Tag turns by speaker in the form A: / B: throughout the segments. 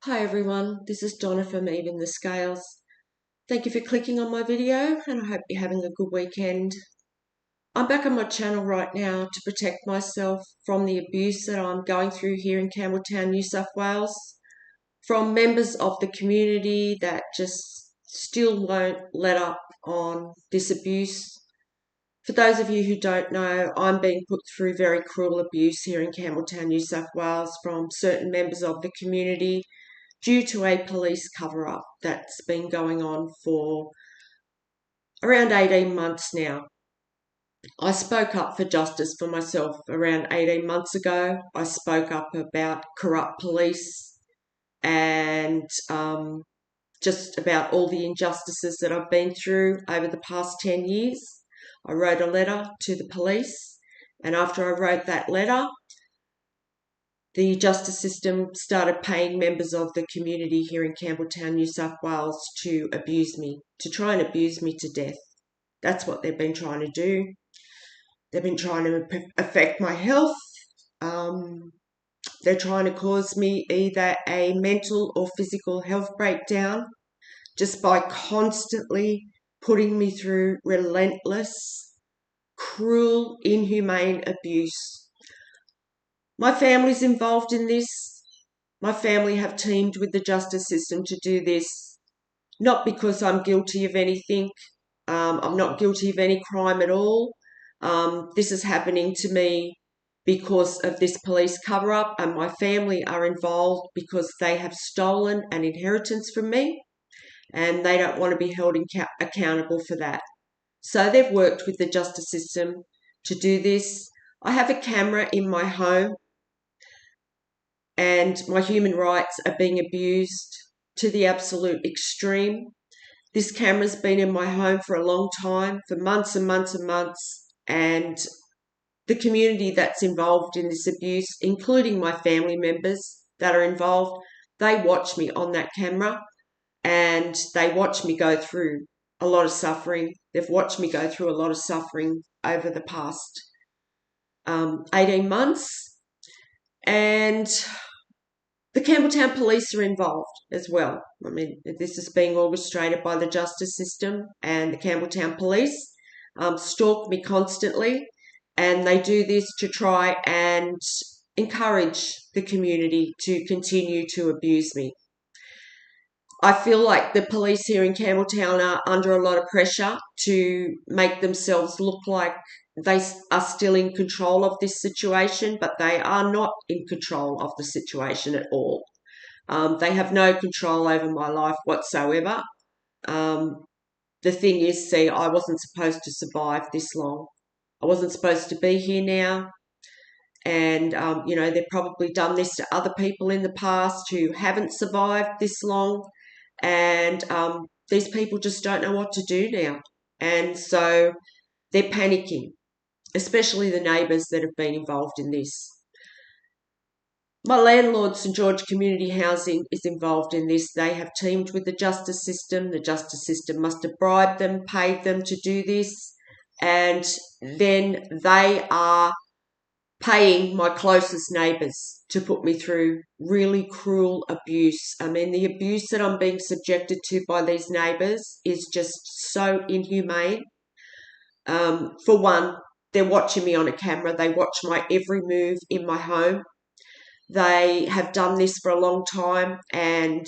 A: Hi everyone, this is Donna from Even the Scales. Thank you for clicking on my video and I hope you're having a good weekend. I'm back on my channel right now to protect myself from the abuse that I'm going through here in Campbelltown, New South Wales, from members of the community that just still won't let up on this abuse. For those of you who don't know, I'm being put through very cruel abuse here in Campbelltown, New South Wales from certain members of the community due to a police cover-up that's been going on for around 18 months now. I spoke up for justice for myself around 18 months ago. I spoke up about corrupt police and just about all the injustices that I've been through over the past 10 years. I wrote a letter to the police, and after I wrote that letter, the justice system started paying members of the community here in Campbelltown, New South Wales to abuse me, to try and abuse me to death. That's what they've been trying to do. They've been trying to affect my health. They're trying to cause me either a mental or physical health breakdown just by constantly putting me through relentless, cruel, inhumane abuse. My family's involved in this. My family have teamed with the justice system to do this, not because I'm guilty of anything. I'm not guilty of any crime at all. This is happening to me because of this police cover-up, and my family are involved because they have stolen an inheritance from me and they don't want to be held accountable for that. So they've worked with the justice system to do this. I have a camera in my home and my human rights are being abused to the absolute extreme. This camera's been in my home for a long time, for months and months and months, and the community that's involved in this abuse, including my family members that are involved, they watch me on that camera and they watch me go through a lot of suffering. They've watched me go through a lot of suffering over the past 18 months, and the Campbelltown police are involved as well. I mean, this is being orchestrated by the justice system, and the Campbelltown police stalk me constantly, and they do this to try and encourage the community to continue to abuse me. I feel like the police here in Campbelltown are under a lot of pressure to make themselves look like they are still in control of this situation, but they are not in control of the situation at all. They have no control over my life whatsoever. The thing is, see, I wasn't supposed to survive this long. I wasn't supposed to be here now. And, they've probably done this to other people in the past who haven't survived this long. And these people just don't know what to do now. And so they're panicking, especially the neighbours that have been involved in this. My landlord, St George Community Housing, is involved in this. They have teamed with the justice system. The justice system must have bribed them, paid them to do this. And then they are paying my closest neighbours to put me through really cruel abuse. I mean, the abuse that I'm being subjected to by these neighbours is just so inhumane. For one, they're watching me on a camera. They watch my every move in my home. They have done this for a long time, and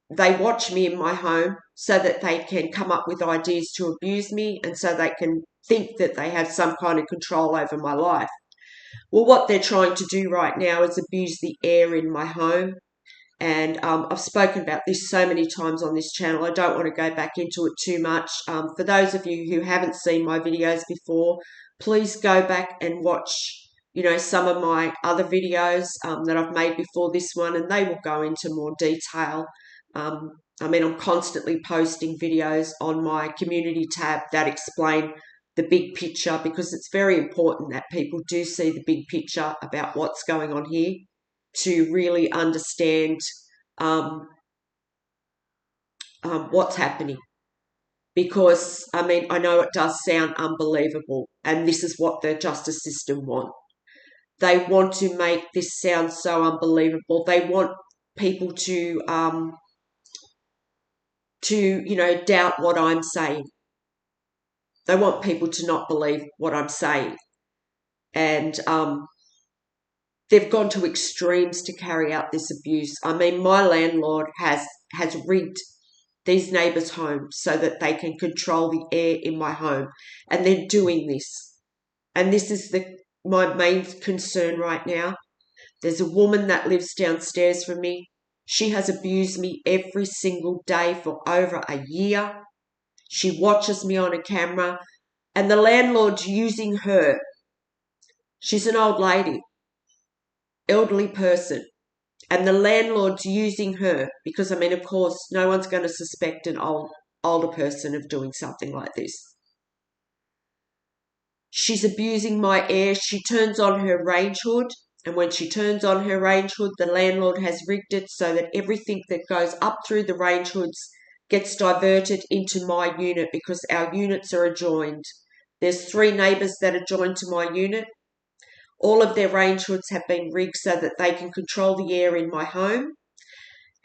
A: they watch me in my home so that they can come up with ideas to abuse me, and so they can think that they have some kind of control over my life. Well, what they're trying to do right now is abuse the air in my home. And I've spoken about this so many times on this channel. I don't want to go back into it too much. For those of you who haven't seen my videos before, please go back and watch, some of my other videos that I've made before this one, and they will go into more detail. I'm constantly posting videos on my community tab that explain the big picture, because it's very important that people do see the big picture about what's going on here to really understand what's happening. Because, I know it does sound unbelievable, and this is what the justice system want. They want to make this sound so unbelievable. They want people to doubt what I'm saying. They want people to not believe what I'm saying. And they've gone to extremes to carry out this abuse. I mean, my landlord has rigged these neighbours' homes so that they can control the air in my home. And they're doing this. And this is my main concern right now. There's a woman that lives downstairs from me. She has abused me every single day for over a year. She watches me on a camera, and the landlord's using her. She's an old lady, elderly person, and the landlord's using her because, I mean, of course, no one's going to suspect an older person of doing something like this. She's abusing my air. She turns on her range hood, and when she turns on her range hood, the landlord has rigged it so that everything that goes up through the range hoods gets diverted into my unit because our units are adjoined. There's 3 neighbours that are joined to my unit. All of their range hoods have been rigged so that they can control the air in my home.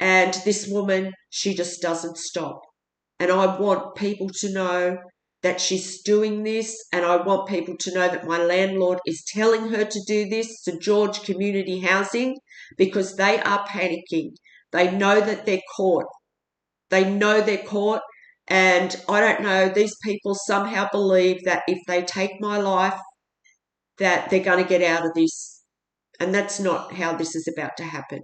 A: And this woman, she just doesn't stop. And I want people to know that she's doing this, and I want people to know that my landlord is telling her to do this, St George Community Housing, because they are panicking. They know that they're caught. They know they're caught, and I don't know, these people somehow believe that if they take my life, that they're going to get out of this. And that's not how this is about to happen.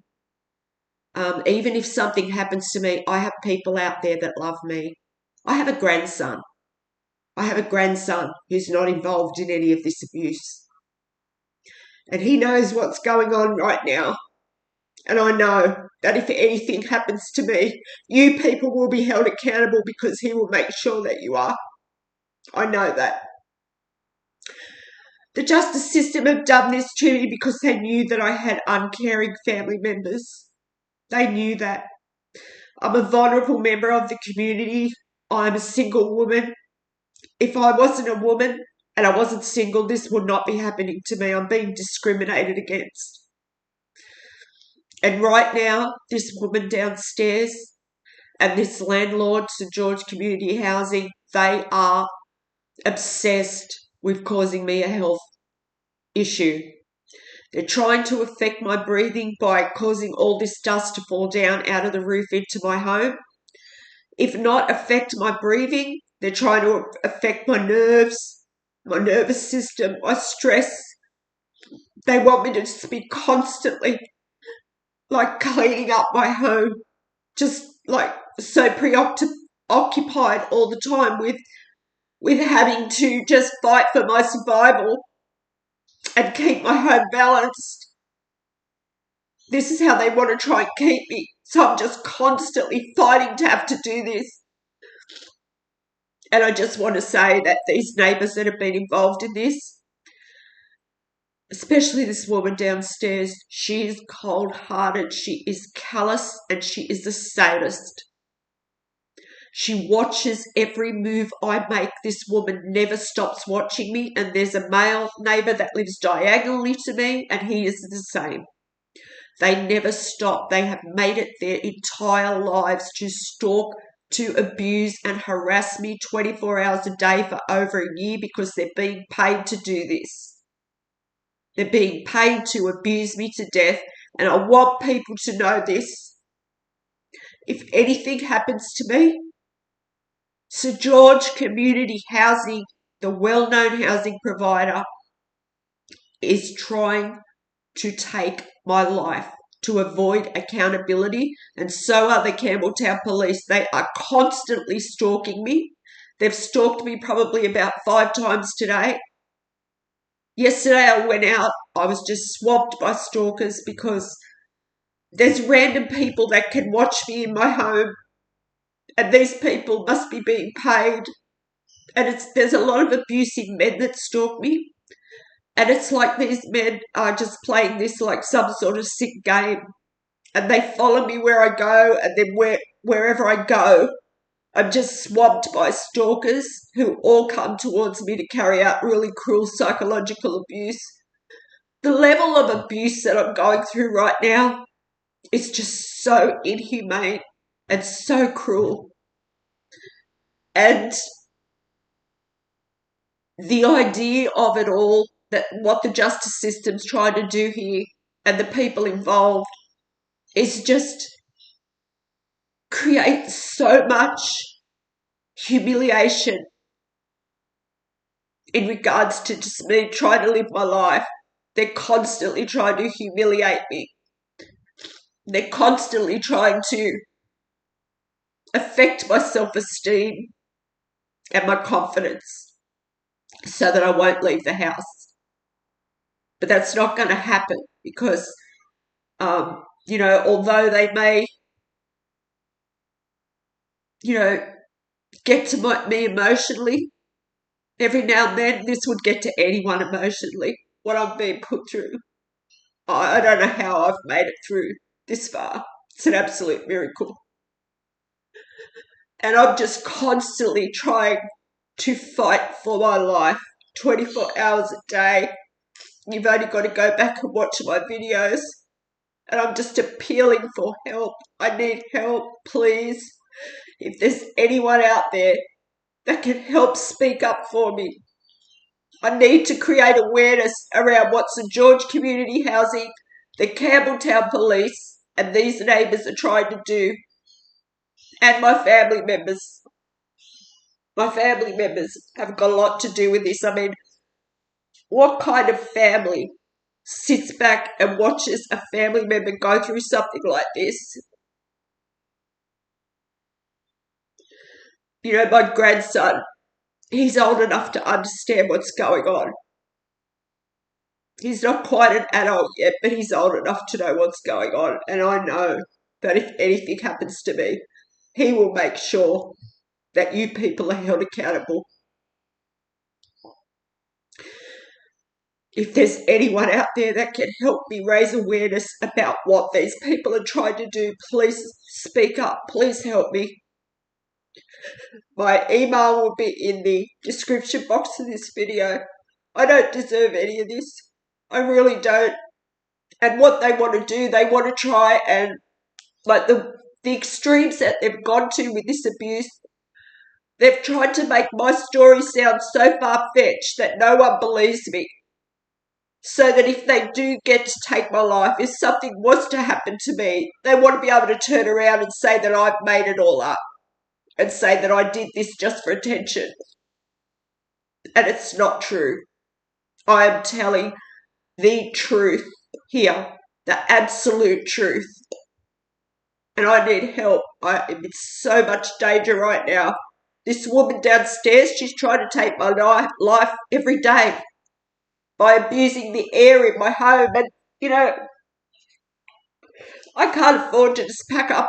A: Even if something happens to me, I have people out there that love me. I have a grandson. I have a grandson who's not involved in any of this abuse. And he knows what's going on right now. And I know that if anything happens to me, you people will be held accountable because he will make sure that you are. I know that. The justice system have done this to me because they knew that I had uncaring family members. They knew that. I'm a vulnerable member of the community. I'm a single woman. If I wasn't a woman and I wasn't single, this would not be happening to me. I'm being discriminated against. And right now, this woman downstairs and this landlord, St George Community Housing, they are obsessed with causing me a health issue. They're trying to affect my breathing by causing all this dust to fall down out of the roof into my home. If not affect my breathing, they're trying to affect my nerves, my nervous system, my stress. They want me to just be constantly like cleaning up my home, just like so preoccupied all the time with having to just fight for my survival and keep my home balanced. This is how they want to try and keep me. So I'm just constantly fighting to have to do this. And I just want to say that these neighbours that have been involved in this, especially this woman downstairs, she is cold-hearted, she is callous, and she is a sadist. She watches every move I make. This woman never stops watching me, and there's a male neighbour that lives diagonally to me, and he is the same. They never stop. They have made it their entire lives to stalk, to abuse and harass me 24 hours a day for over a year because they're being paid to do this. They're being paid to abuse me to death, and I want people to know this. If anything happens to me, St George Community Housing, the well-known housing provider, is trying to take my life to avoid accountability, and so are the Campbelltown Police. They are constantly stalking me. They've stalked me probably about 5 times today. Yesterday I went out, I was just swamped by stalkers because there's random people that can watch me in my home, and these people must be being paid. And there's a lot of abusive men that stalk me. And it's like these men are just playing this like some sort of sick game. And they follow me where I go, and then wherever I go, I'm just swamped by stalkers who all come towards me to carry out really cruel psychological abuse. The level of abuse that I'm going through right now, is just so inhumane and so cruel. And the idea of it all, that what the justice system's trying to do here and the people involved, is just create so much humiliation in regards to just me trying to live my life. They're constantly trying to humiliate me. They're constantly trying to affect my self-esteem and my confidence so that I won't leave the house. But that's not going to happen because, although they may, get to me emotionally, every now and then this would get to anyone emotionally, what I've been put through. I don't know how I've made it through this far. It's an absolute miracle. And I'm just constantly trying to fight for my life 24 hours a day. You've only got to go back and watch my videos. And I'm just appealing for help. I need help, please. If there's anyone out there that can help speak up for me. I need to create awareness around what St George Community Housing, the Campbelltown Police, and these neighbours are trying to do. And my family members. My family members have got a lot to do with this. I mean, what kind of family sits back and watches a family member go through something like this? My grandson, he's old enough to understand what's going on. He's not quite an adult yet, but he's old enough to know what's going on. And I know that if anything happens to me, he will make sure that you people are held accountable. If there's anyone out there that can help me raise awareness about what these people are trying to do, please speak up. Please help me. My email will be in the description box of this video. I don't deserve any of this. I really don't. And what they want to do, they want to try and, like, the extremes that they've gone to with this abuse, they've tried to make my story sound so far-fetched that no one believes me. So that if they do get to take my life, if something was to happen to me, they want to be able to turn around and say that I've made it all up and say that I did this just for attention. And it's not true. I am telling the truth here, the absolute truth. And I need help. I am in so much danger right now. This woman downstairs, she's trying to take my life every day by abusing the air in my home. And, I can't afford to just pack up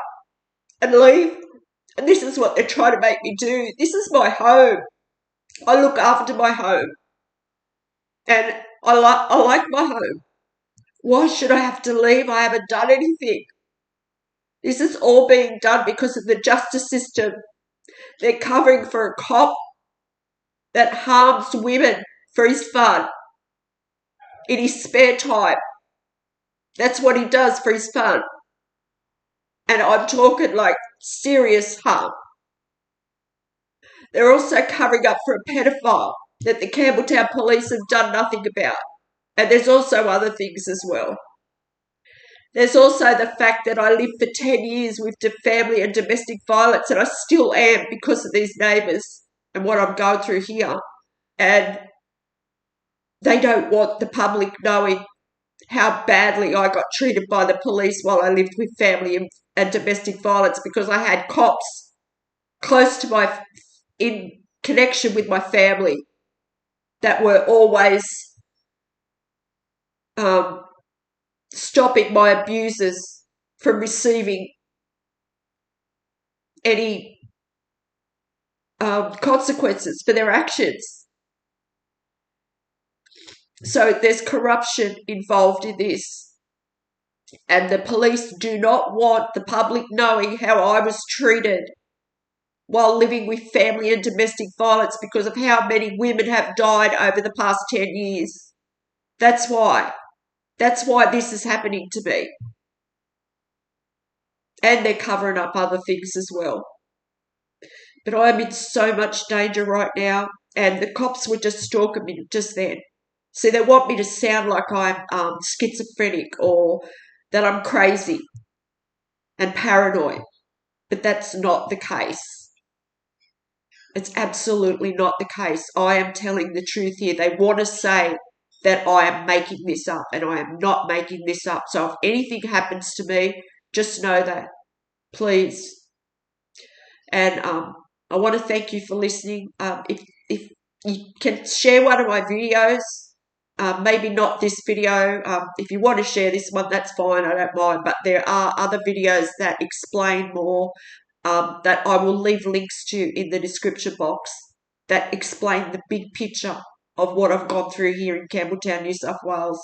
A: and leave. And this is what they're trying to make me do. This is my home. I look after my home. And I like my home. Why should I have to leave? I haven't done anything. This is all being done because of the justice system. They're covering for a cop that harms women for his fun in his spare time. That's what he does for his fun. And I'm talking like serious harm. They're also covering up for a pedophile that the Campbelltown Police have done nothing about. And there's also other things as well. There's also the fact that I lived for 10 years with family and domestic violence, and I still am because of these neighbours and what I'm going through here. And they don't want the public knowing how badly I got treated by the police while I lived with family and domestic violence, because I had cops close to in connection with my family that were always stopping my abusers from receiving any consequences for their actions. So there's corruption involved in this. And the police do not want the public knowing how I was treated while living with family and domestic violence, because of how many women have died over the past 10 years. That's why. That's why this is happening to me. and they're covering up other things as well. But I'm in so much danger right now, and the cops were just stalking me just then. See, they want me to sound like I'm schizophrenic or that I'm crazy and paranoid, but that's not the case. It's absolutely not the case. I am telling the truth here. They want to say that I am making this up, and I am not making this up. So if anything happens to me, just know that, please. And I want to thank you for listening. If you can share one of my videos, maybe not this video. If you want to share this one, that's fine. I don't mind. But there are other videos that explain more, that I will leave links to in the description box, that explain the big picture of what I've gone through here in Campbelltown, New South Wales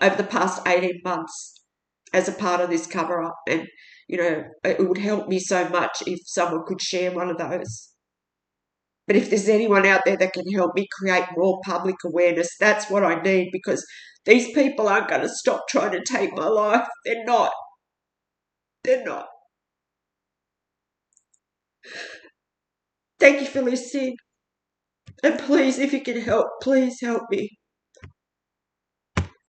A: over the past 18 months as a part of this cover up. And, it would help me so much if someone could share one of those. But if there's anyone out there that can help me create more public awareness, that's what I need, because these people aren't going to stop trying to take my life. They're not. They're not. Thank you for listening. And please, if you can help, please help me.